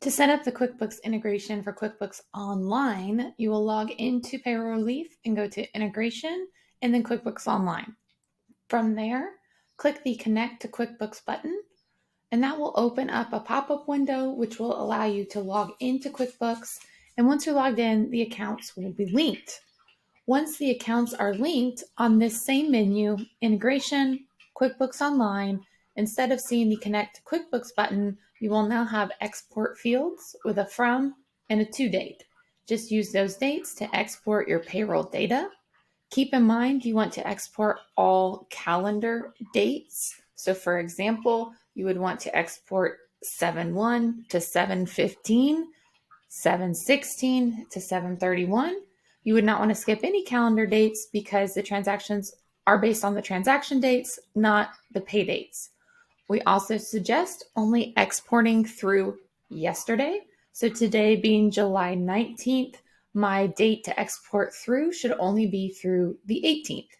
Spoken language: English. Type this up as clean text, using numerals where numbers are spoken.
To set up the QuickBooks integration for QuickBooks Online, you will log into Payroll Relief and go to Integration and then QuickBooks Online. From there, click the Connect to QuickBooks button, and that will open up a pop-up window which will allow you to log into QuickBooks. And once you're logged in, the accounts will be linked. Once the accounts are linked, on this same menu, Integration, QuickBooks Online, instead of seeing the Connect to QuickBooks button, you will now have export fields with a from and a to date. Just use those dates to export your payroll data. Keep in mind you want to export all calendar dates. So for example, you would want to export 7/1 to 7/15, 7/16 to 7/31. You would not want to skip any calendar dates because the transactions are based on the transaction dates, not the pay dates. We also suggest only exporting through yesterday. So today being July 19th, my date to export through should only be through the 18th.